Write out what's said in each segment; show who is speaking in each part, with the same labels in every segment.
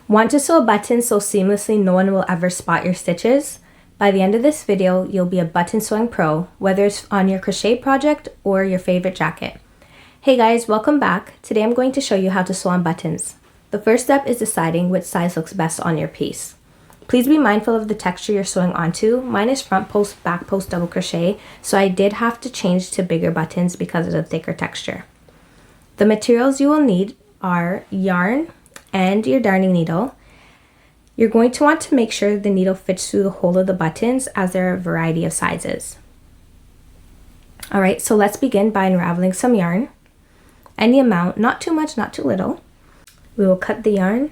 Speaker 1: Want to sew a button so seamlessly no one will ever spot your stitches? By the end of this video, you'll be a button sewing pro, whether it's on your crochet project or your favorite jacket. Hey guys, welcome back. Today I'm going to show you how to sew on buttons. The first step is deciding which size looks best on your piece. Please be mindful of the texture you're sewing onto. Mine is front post, back post double crochet, so I did have to change to bigger buttons because of the thicker texture. The materials you will need are yarn and your darning needle. You're going to want to make sure the needle fits through the hole of the buttons, as there are a variety of sizes. Alright, so let's begin by unraveling some yarn. Any amount, not too much, not too little. We will cut the yarn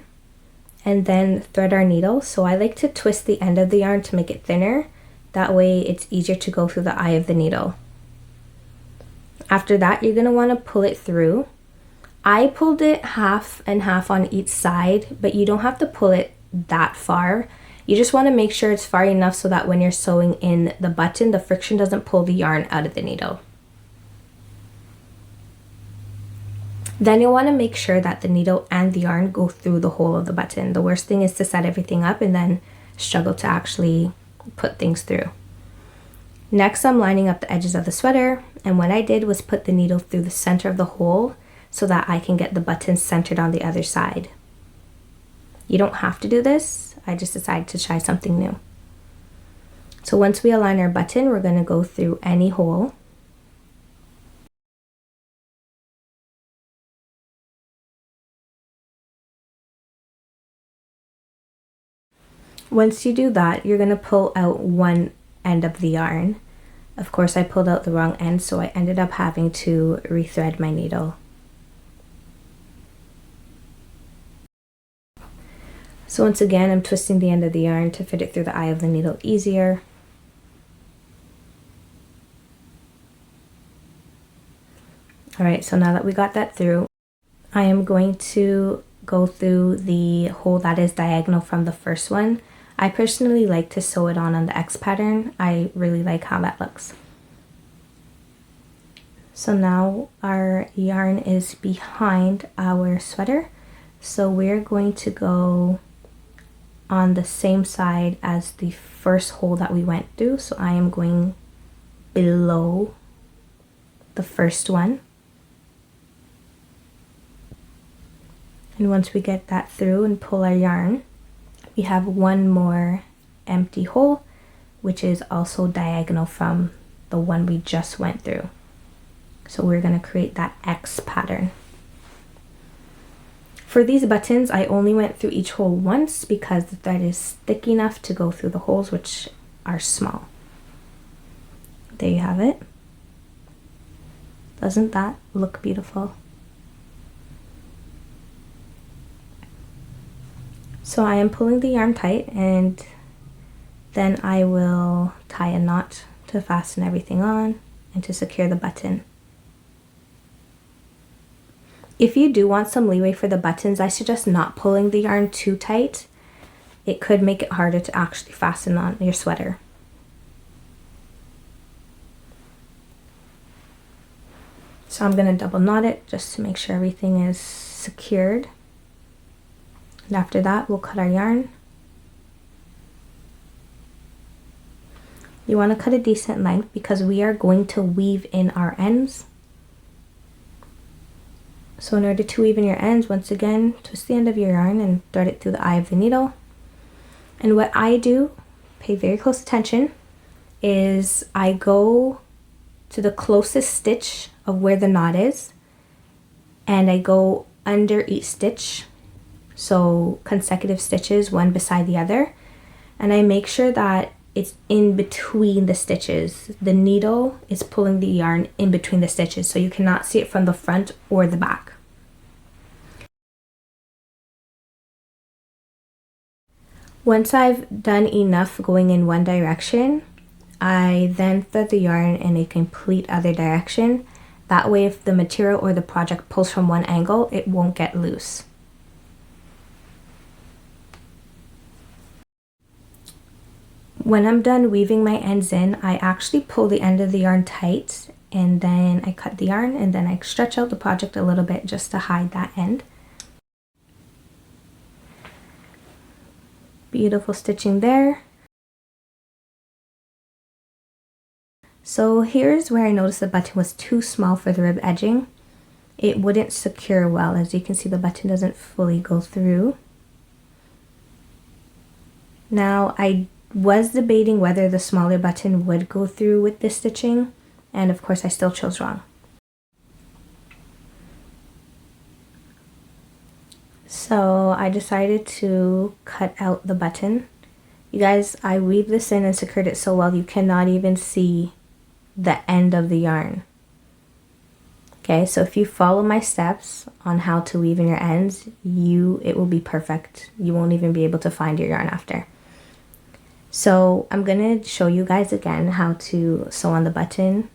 Speaker 1: and then thread our needle. So I like to twist the end of the yarn to make it thinner. That way it's easier to go through the eye of the needle. After that, you're going to want to pull it through. I pulled it half and half on each side, but you don't have to pull it that far. You just want to make sure it's far enough so that when you're sewing in the button, the friction doesn't pull the yarn out of the needle. Then you'll want to make sure that the needle and the yarn go through the hole of the button. The worst thing is to set everything up and then struggle to actually put things through. Next, I'm lining up the edges of the sweater, and what I did was put the needle through the center of the hole so that I can get the button centered on the other side. You don't have to do this, I just decided to try something new. So once we align our button, we're going to go through any hole. Once you do that, you're going to pull out one end of the yarn. Of course, I pulled out the wrong end, so I ended up having to rethread my needle. So once again, I'm twisting the end of the yarn to fit it through the eye of the needle easier. Alright, so now that we got that through, I am going to go through the hole that is diagonal from the first one. I personally like to sew it on the X pattern. I really like how that looks. So now our yarn is behind our sweater. So we're going to go on the same side as the first hole that we went through. So I am going below the first one. And once we get that through and pull our yarn, we have one more empty hole, which is also diagonal from the one we just went through. So we're going to create that X pattern. For these buttons, I only went through each hole once because the thread is thick enough to go through the holes, which are small. There you have it. Doesn't that look beautiful? So I am pulling the yarn tight, and then I will tie a knot to fasten everything on and to secure the button. If you do want some leeway for the buttons, I suggest not pulling the yarn too tight. It could make it harder to actually fasten on your sweater. So I'm going to double knot it just to make sure everything is secured. And after that, we'll cut our yarn. You want to cut a decent length because we are going to weave in our ends. So in order to weave in your ends, once again, twist the end of your yarn and thread it through the eye of the needle. And what I do, pay very close attention, is I go to the closest stitch of where the knot is, and I go under each stitch, so consecutive stitches, one beside the other, and I make sure that it's in between the stitches. The needle is pulling the yarn in between the stitches, so you cannot see it from the front or the back. Once I've done enough going in one direction, I then thread the yarn in a complete other direction. That way, if the material or the project pulls from one angle, it won't get loose. When I'm done weaving my ends in, I actually pull the end of the yarn tight, and then I cut the yarn, and then I stretch out the project a little bit just to hide that end. Beautiful stitching there. So here's where I noticed the button was too small for the rib edging. It wouldn't secure well. As you can see, the button doesn't fully go through. Now, I was debating whether the smaller button would go through with this stitching, and of course I still chose wrong. So I decided to cut out the button. You guys, I weaved this in and secured it so well you cannot even see the end of the yarn. Okay, so if you follow my steps on how to weave in your ends, it will be perfect. You won't even be able to find your yarn after. So I'm gonna show you guys again how to sew on the button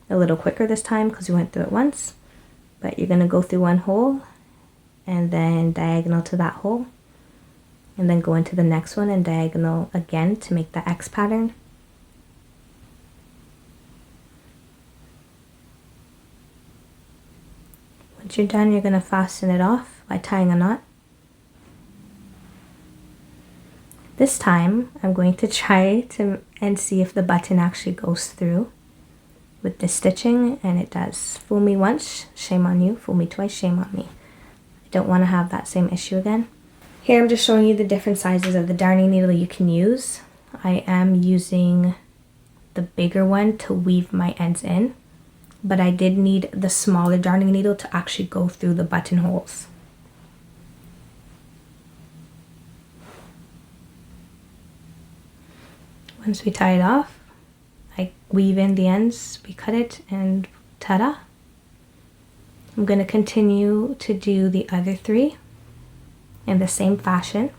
Speaker 1: a little quicker this time because we went through it once. But you're gonna go through one hole and then diagonal to that hole, and then go into the next one and diagonal again to make the X pattern. Once you're done, you're going to fasten it off by tying a knot. This time, I'm going to try and see if the button actually goes through with this stitching, and it does. Fool me once, shame on you. Fool me twice, shame on me. I don't want to have that same issue again. Here I'm just showing you the different sizes of the darning needle you can use. I am using the bigger one to weave my ends in, but I did need the smaller darning needle to actually go through the buttonholes. Once we tie it off, I weave in the ends, we cut it, and ta-da! I'm going to continue to do the other three in the same fashion.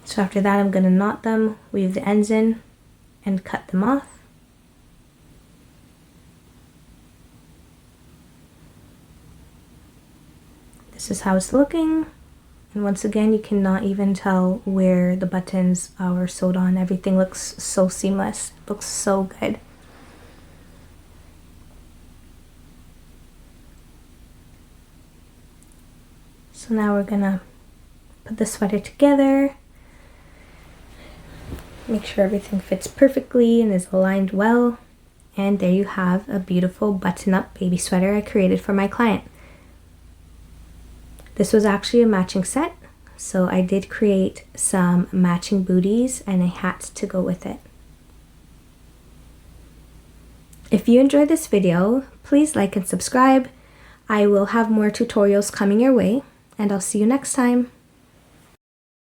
Speaker 1: So after that, I'm going to knot them, weave the ends in, and cut them off. This is how it's looking. And once again, you cannot even tell where the buttons are sewed on. Everything looks so seamless. It looks so good. So now we're gonna put the sweater together. Make sure everything fits perfectly and is aligned well. And there you have a beautiful button-up baby sweater I created for my client. This was actually a matching set, so I did create some matching booties and a hat to go with it. If you enjoyed this video, please like and subscribe. I will have more tutorials coming your way, and I'll see you next time.